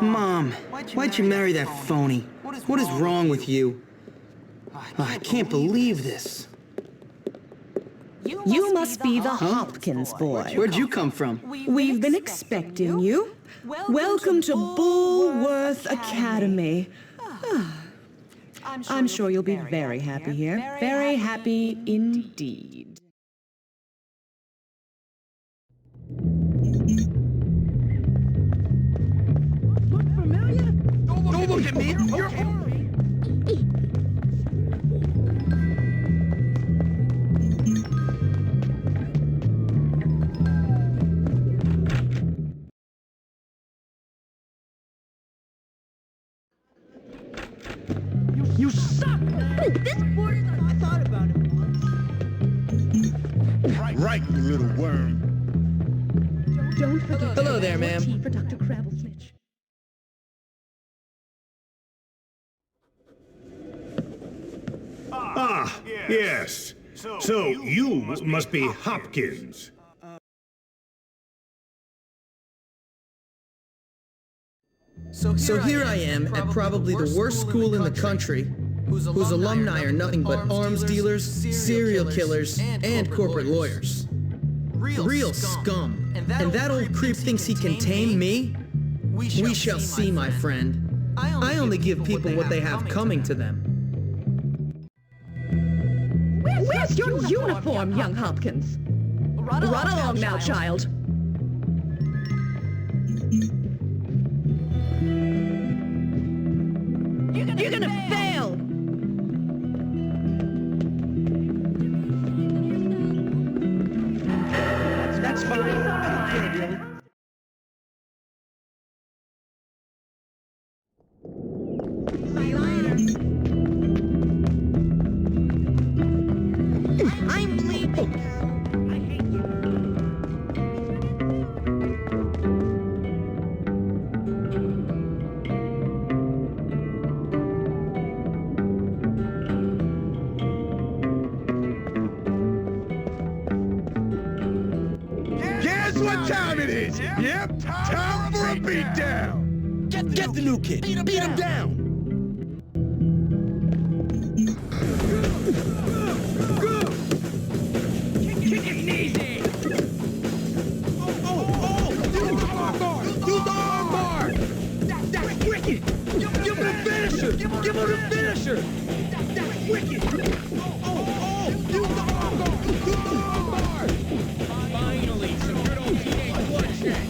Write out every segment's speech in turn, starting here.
Mom, why'd you marry that phony? What is wrong with you? I can't believe this. You must be the Hopkins boy. Where'd you come from? We've been expecting you. Welcome to Bullworth Academy. I'm sure you'll be very happy here. Very happy indeed. Look familiar? Don't look at me. You're You suck! This board is I thought about it once. Right, you little worm. Don't forget. Hello there, ma'am. Tea for Dr. Crabblesnitch. Ah, yes. So you must be Hopkins. So here I am at probably the worst school in the country, whose alumni are nothing but arms dealers, serial killers, and corporate lawyers. Real scum. And that old creep thinks he can tame me? We shall see, my friend. I only give people what they have coming to them. Where's your uniform, young Hopkins? Run along now, child. You're gonna fail! That's fine. I'm leaving now. I hate you. Guess what time it is? Yep, time for a beatdown. Get the new kid. Beat him down. Kick it easy! Use the armbar! Use the armbar! That's wicked! Give him the finisher! Give him the finisher! That's wicked! Use the armbar! Use the armbar! Finally, some good old teenage bloodshed!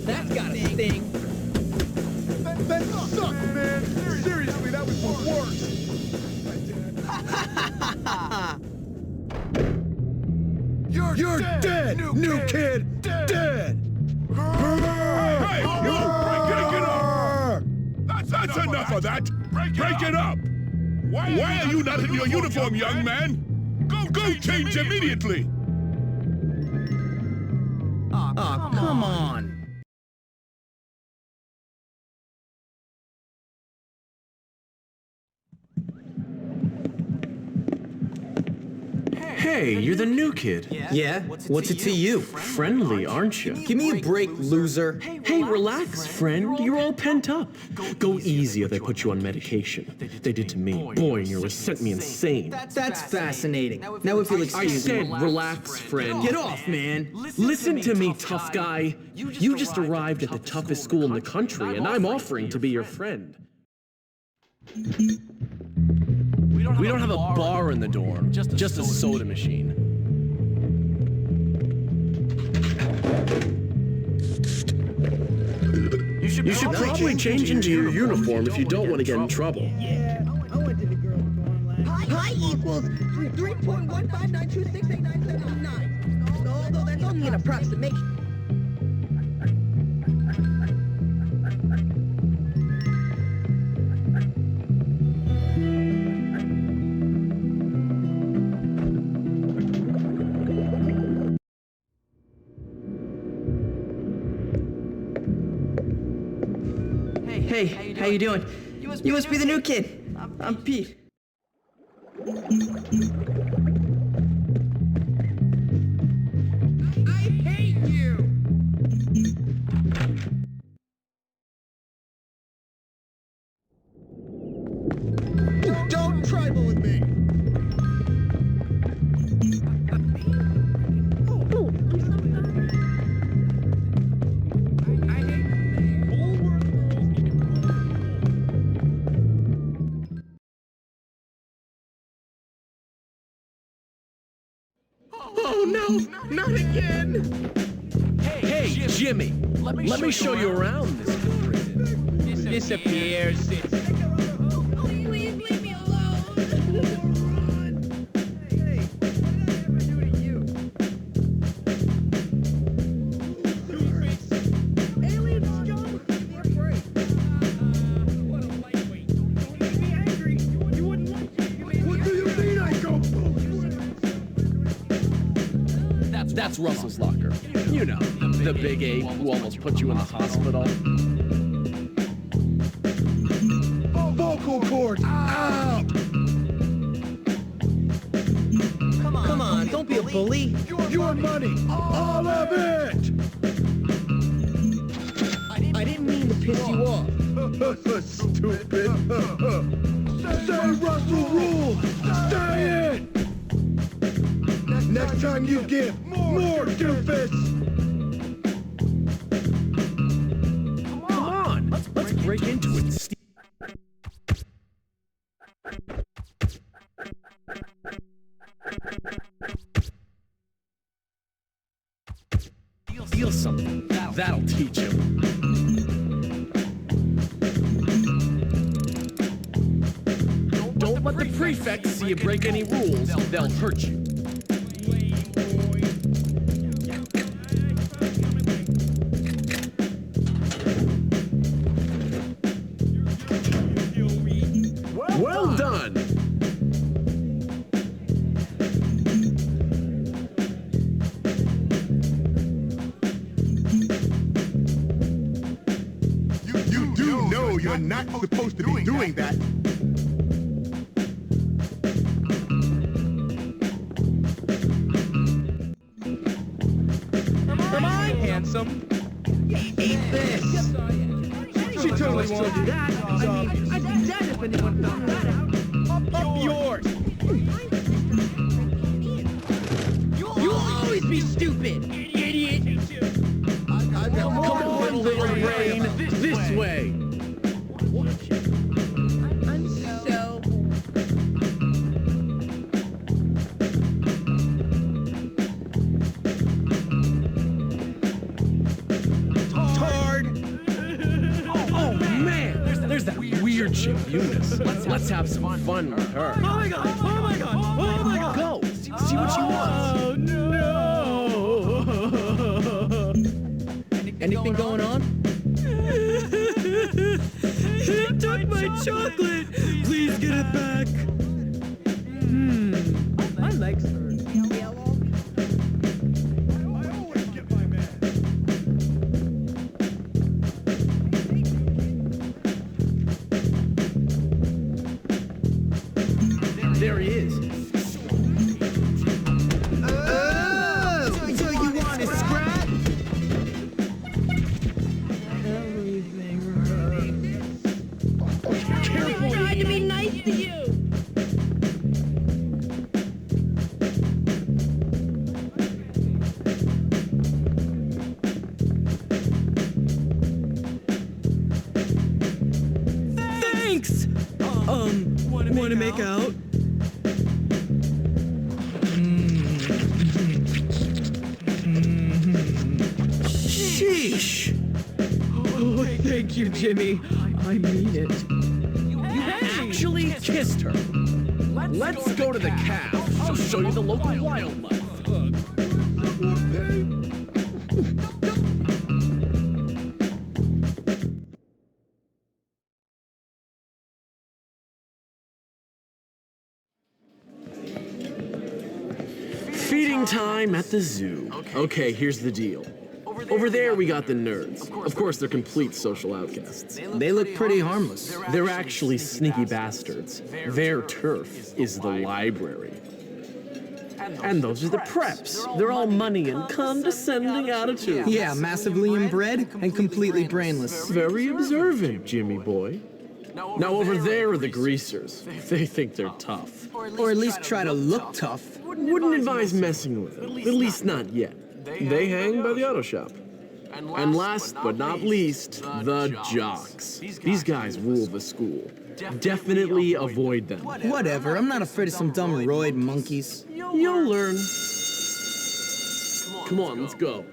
That's gotta sting! That sucked, man! Seriously, that was the worst! You're dead, new kid! Dead! Hey! You! Break it up! That's enough of that! Break it up! Why are you not in your uniform, young man? Go change immediately! Aw, come on. Hey, you're the new kid. Yeah? What's it to you? Friendly, aren't you? Give me a break, loser. Hey, relax, friend. You're all pent up. Go easy or they put you on medication. They did to me. Boy, and you sent me insane. That's fascinating. Now if you'll I excuse said me. relax, friend. Get off, man. Listen to me, tough guy. You just arrived at the toughest school in the country, and I'm offering to be your friend. We don't have a bar in the dorm, just a soda machine. You should probably change into your uniform if you don't want to get in trouble. Yeah, I went to the girls' dorm last. Pi equals 3.159268979. Although that's only an approximation. Hey, how you doing? You must be the new kid. I'm Pete. Oh no, not again! Hey, Jimmy, let me show you around this prison. Disappears. Please leave me alone. Hey, what did I ever do to you? Alien scum! Give me a break. What a lightweight. Don't make me angry. You wouldn't like it. What do you mean I go? That's Russell's locker. You know, the big ape who almost put you in the hospital. Vocal cords out! Come on, don't be a bully. Your money, all of it! I didn't mean to piss you off. Stupid. Say Russell rule! Say it! Next time you give, more doofus! Come on, let's break into it, Steve. Feel something. That'll teach him. Don't let the prefects see you break any rules. They'll hurt you. Well done! You do know you're not supposed to be doing that. Am I handsome? Eat this. She totally won't do that. I'd be dead if anyone found that out. Up yours. You'll always be stupid. Idiot. Come on, little brain. This way. I'm so... Tard. Oh man, there's that weird chick Eunice. Let's have some fun with her. Oh my god. Oh my god. Oh my god. Go, see what she wants. Oh no. Anything going on? He took my chocolate. Please get it back. My legs hurt. I always get my man. There he is. So you want to scrap? I tried to be nice to you. Thanks. Want to make out? Sheesh. Oh, thank you, Jimmy. I mean it. You actually kissed her. Let's go to the calf. I'll show you the local wildlife. Feeding time at the zoo. Okay, here's the deal. Over there, we got the nerds. Of course, they're complete social outcasts. They look pretty harmless. They're actually sneaky bastards. Their turf is the library. And those are the preps. They're all money and condescending attitudes. Yeah, massively inbred and completely brainless. Very observant, Jimmy boy. Now over there are the greasers. They think they're tough. Or at least try to look tough. Wouldn't advise messing with them, at least not yet. They hang by the auto shop. And last but not least, the jocks. These guys rule the school. Definitely avoid them. Whatever, I'm not afraid of some dumb roid monkeys. You'll learn. Come on, let's go.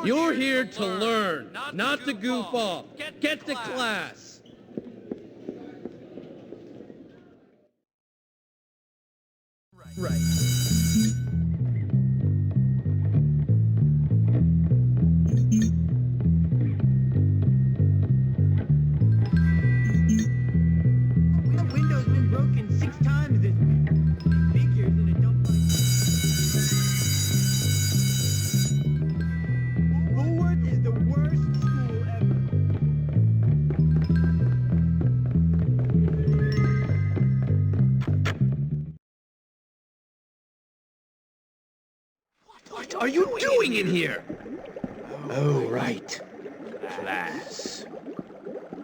You're here to learn, not to goof off. Get to class. Right. The window's been broken 6 times this week. Figures and it don't Woolworth is the worst school ever. What are you doing in here? Oh, right. Class.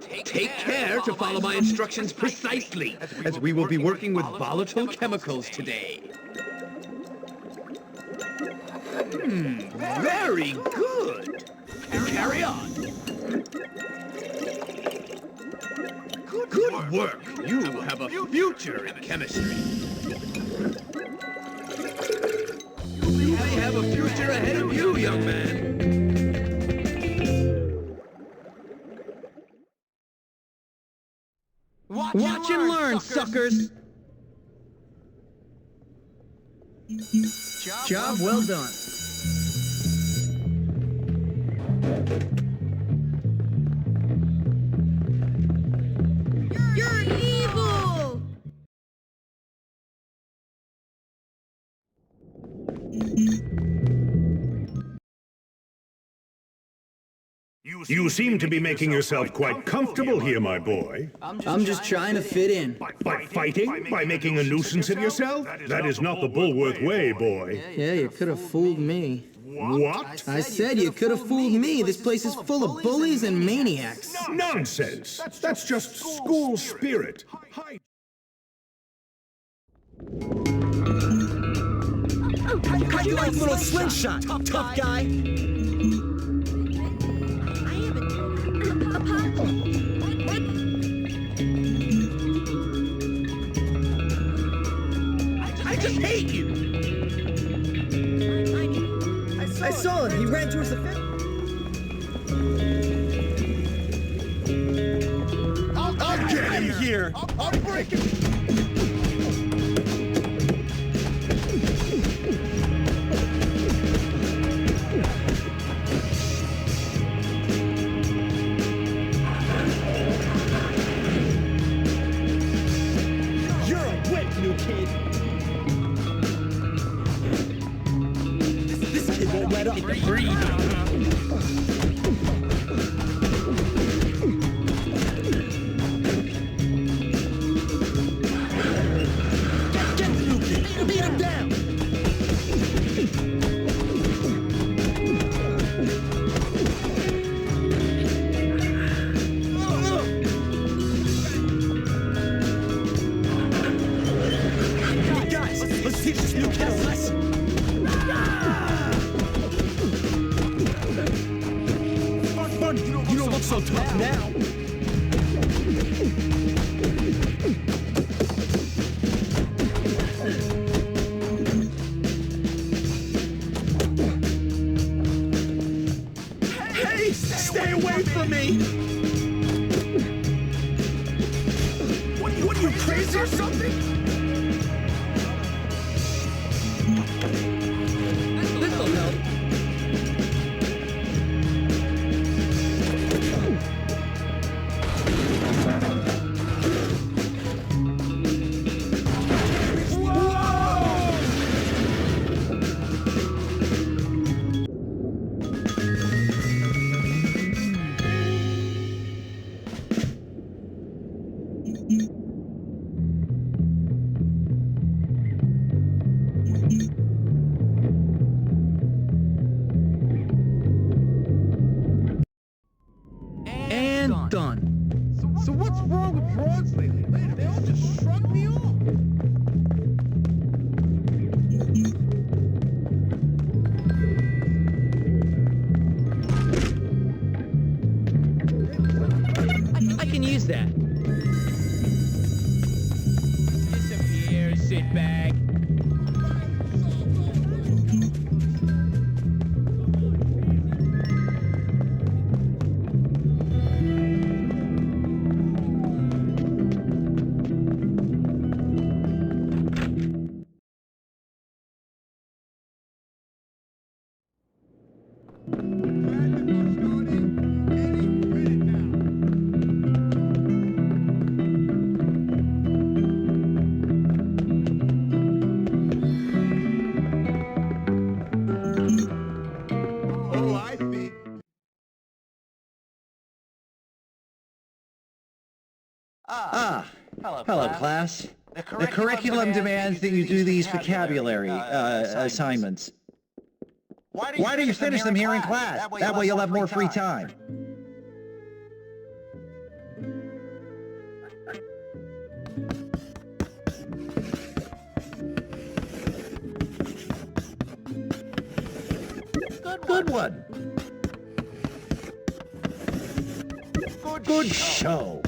Take care to follow my instructions precisely, as we will be working with volatile chemicals today. Very good. Carry on. Good work. You have a future in chemistry. You may have a future ahead of you, young man. Watch and learn, suckers! Job well done. You're evil! You seem to be making yourself quite comfortable here, my boy. I'm just trying to fit in. By fighting? By making a nuisance of yourself? That is not the Bulworth way, boy. Yeah, you could have fooled me. What? I said you could have fooled me. This place is full of bullies and maniacs. Nonsense! That's just school spirit. Cut you like a little slingshot, tough guy. I just hate you. I saw him. He ran towards the fence. I'll get him here! I'll break him! You're a wit, new kid. This kid won't let up. Get the new kid. Beat him down. Hey guys, let's teach this new kid a lesson. Fun, you don't look so tough now. Hey, stay away from me! What are you crazy or something? This'll help. And done. So what's wrong with frogs lately? They all just shrug me off. I can use that. Disappear, sit back. Hello, class. The curriculum demands that you do these vocabulary assignments. Why don't you finish them here in class? That way you'll have more free time. Good one. Good show.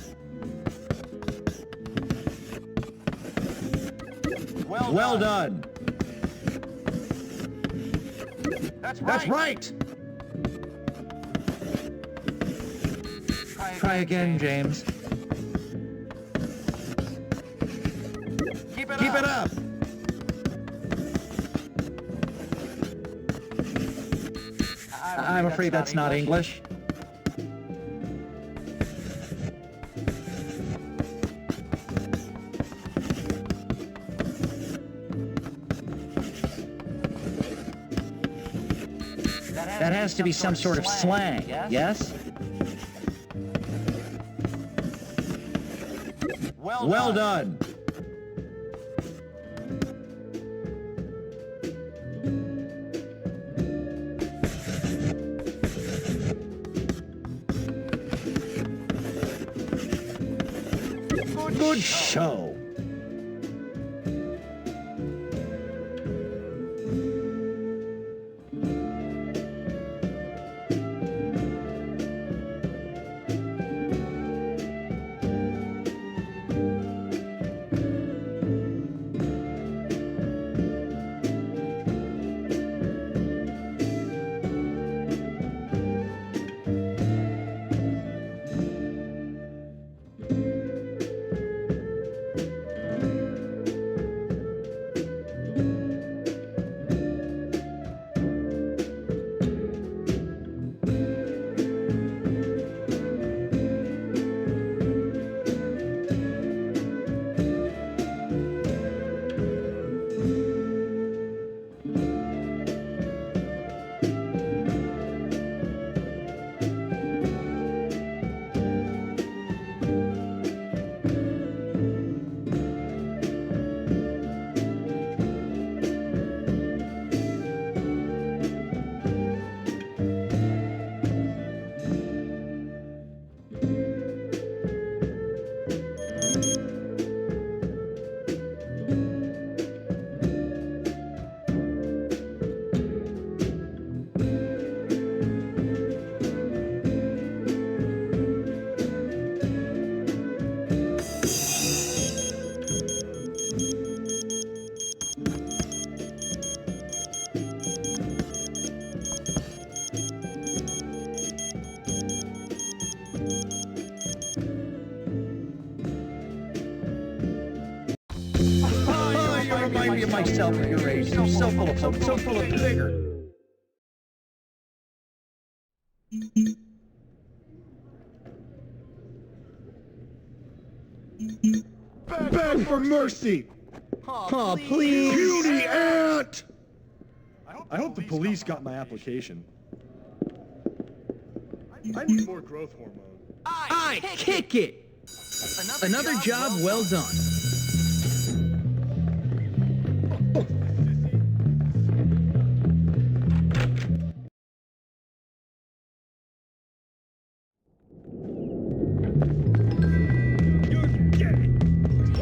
Well done. That's right. Try again, James. Keep it up. I'm afraid that's not English. That has to be some sort of slang, yes? Well done. Good show. Remind me of myself at your age. So full of hope, so full of vigor. Beg for mercy! Oh, please. Puny ant! I hope the police got my application. I need more growth hormone. I kick it. Another job well done.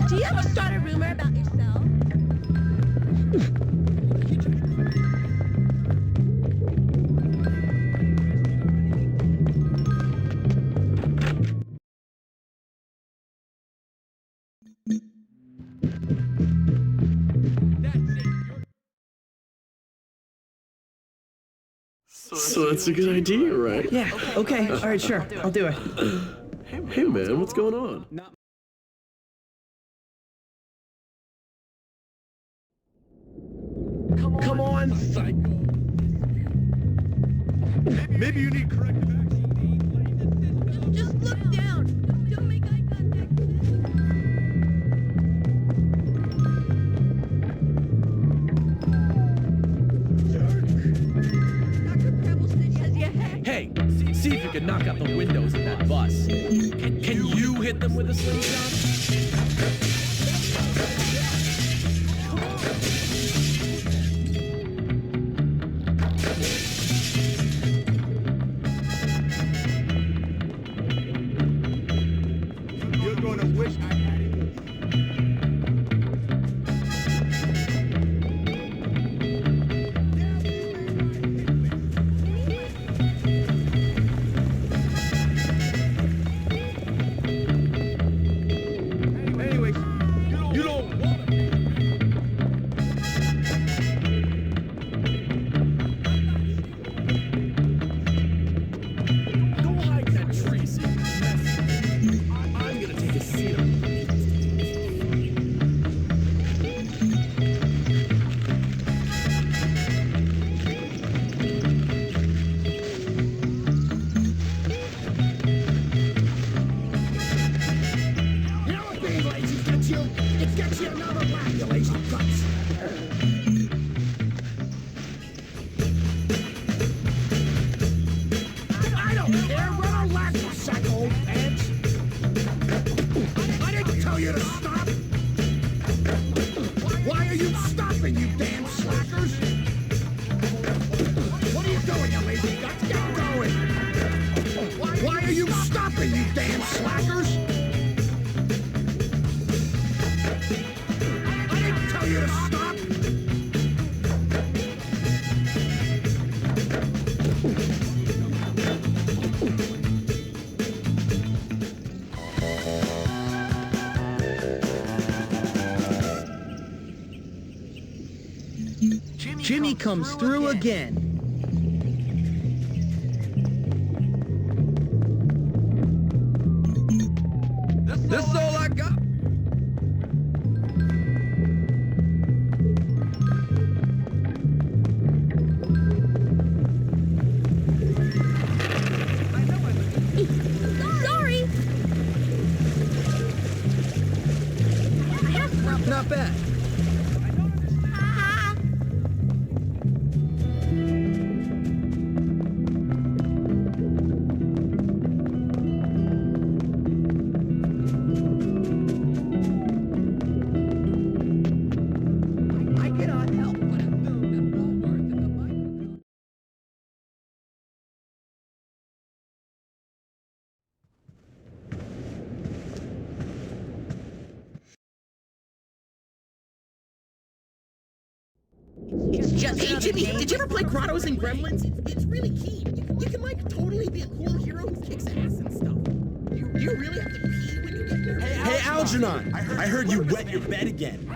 Do you ever start a rumor about yourself? So that's a good idea, right? Yeah, okay, all right, sure, I'll do it. Hey man, what's going on? Come on, psycho! Maybe you need corrective action. Just look down. Don't make eye contact. Dr. Pebblestitch has your head. Hey, see if you can could knock out the windows of that bus. Can you hit them with a slingshot? You're gonna wish I had it. Anyway, you don't want to. Go hide in that tree so you can mess. I'm gonna take a seat on it. You know what being lazy gets you? It gets you another laugh, you lazy guts. I don't care. Run a lap, you sack of old pants. I didn't tell you to stop. Why are you stopping, you damn slackers? What are you doing, you lazy guts? Get going. Why are you stopping, you damn slackers? I didn't tell you to stop. Jimmy comes through again. This is all I got. Sorry! Not bad. I cannot help but assume that Woolworth is a microcosm. Hey Jimmy, did you ever play Grottos and Gremlins? It's really keen. You can like totally be a cool hero who kicks ass and stuff. Do you really have to pee when you get there? Hey, Algernon! I heard you wet your bed again.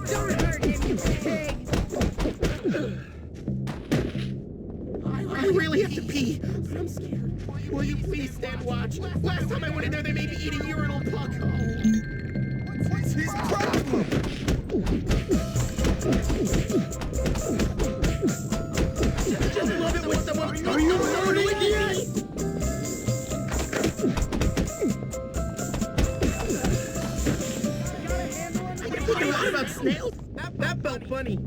Don't hurt him, you pig! I really have to pee, but I'm scared. Will you please stand watch? Last time I went in there, they made me eat a urinal puck. What's his problem? Just love it when someone. Are you learning yet? I think a lot about snails. That felt funny.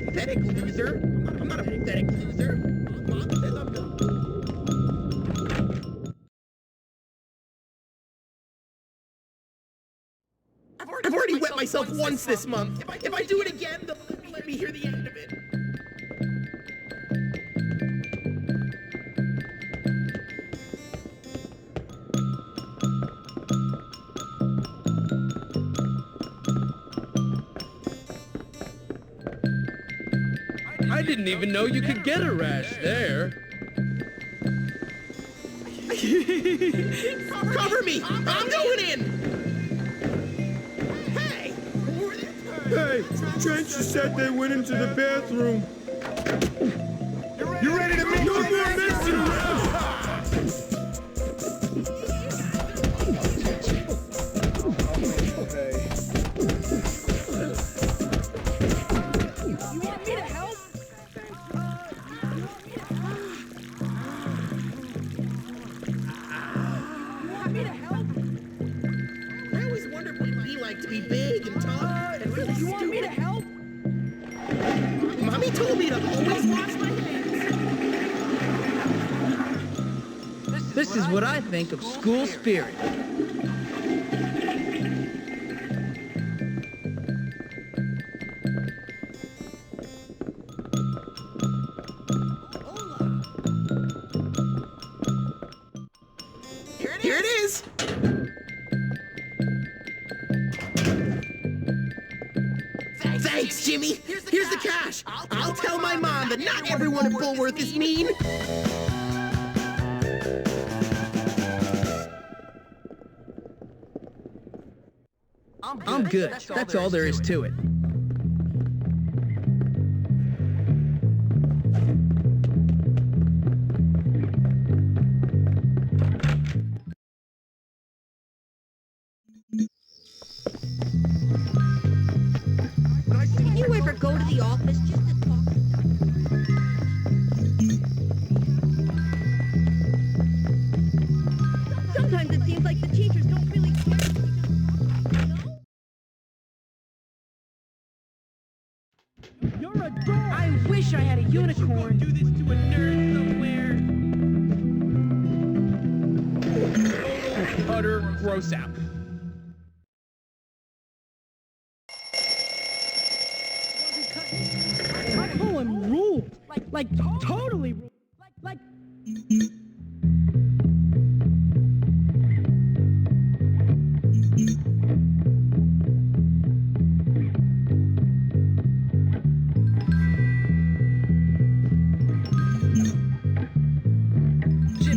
Pathetic loser. I'm not a pathetic loser. Mom says I'm dumb. I've already wet myself once this month. If I do it again, they'll let me hear the end of it. I didn't even know you could get a rash there. Cover me! I'm going in! Hey! Hey, Trent just said they went into the bathroom. You ready to make no more messing around? You want me to help? always wash my hands. This is what I think of school spirit. Here it is. Thanks, Jimmy. Here's the cash. I'll tell my mom that not everyone at Bullworth is mean. I'm good. That's all there is to it. Can you ever go to the office just to talk? Sometimes it seems like the teachers don't really care. You're a dork. I wish I had a unicorn. Do this to a nerd somewhere. Utter gross out. My poem ruled. Like totally ruled. Like.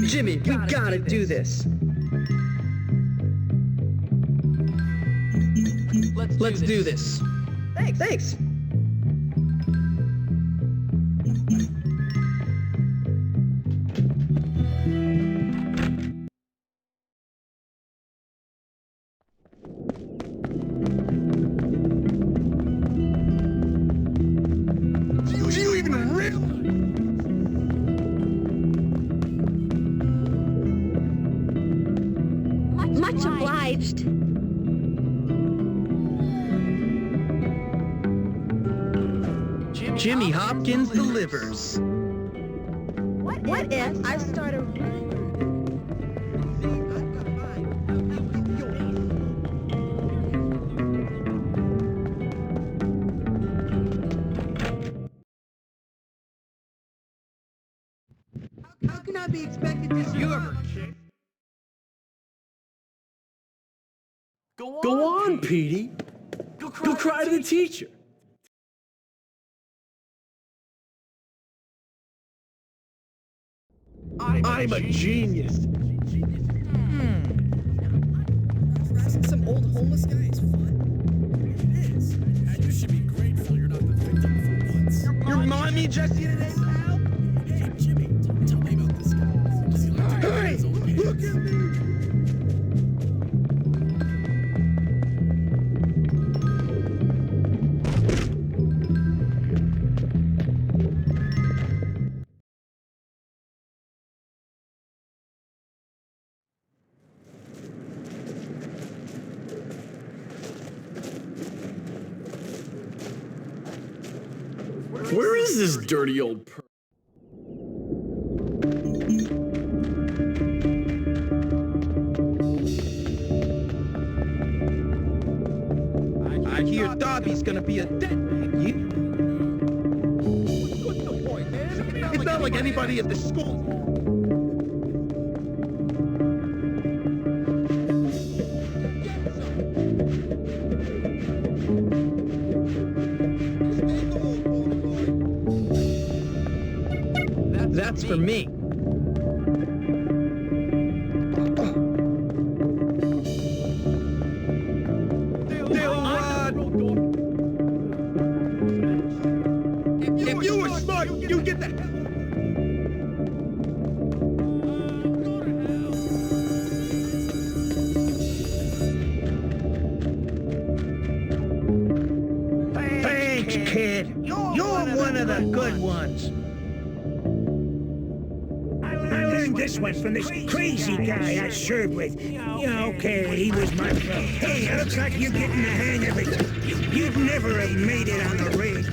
Jimmy, we gotta do this. Let's do this. Thanks. Do you even realize? Much obliged. Jimmy Hopkins delivers. What if I start a How can I be expected to survive? Go on, Petey. Go cry to the teacher. I'm a genius. Some old homeless guy is fun. It is. And you should be grateful you're not the victim for once. Your mommy Jesse today, pal? Hey, Jimmy, tell me about this guy. Does he like to Hey, look at me. Where is this dirty old I hear Dobby's gonna be a dead man. You? What's the point, man? It's not like anybody at the school. That's for me. If you were smart, you'd get the hell. Thanks, kid. You're one of the good ones. I learned this one from this crazy guy I served with. Yeah, okay, he was my friend. Hey, it looks like you're getting the hang of it. You'd never have made it on the ridge.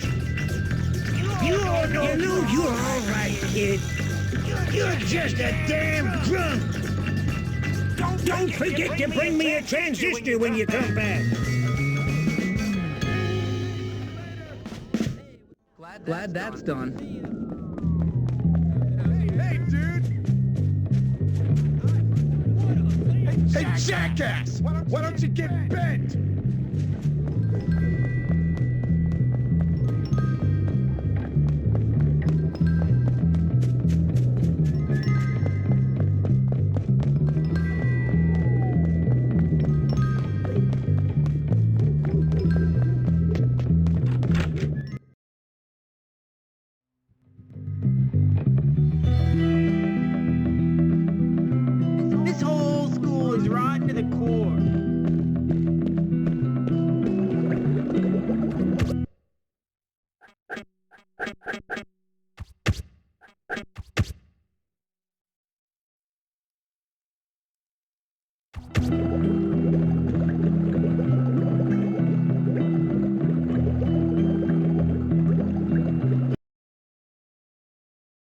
You know you're all right, kid. You're just a damn drunk. Don't forget to bring me a transistor when you come back. Glad that's done. Hey, dude! Hey, jackass! Why don't you get bent? This whole school is rotten to the core.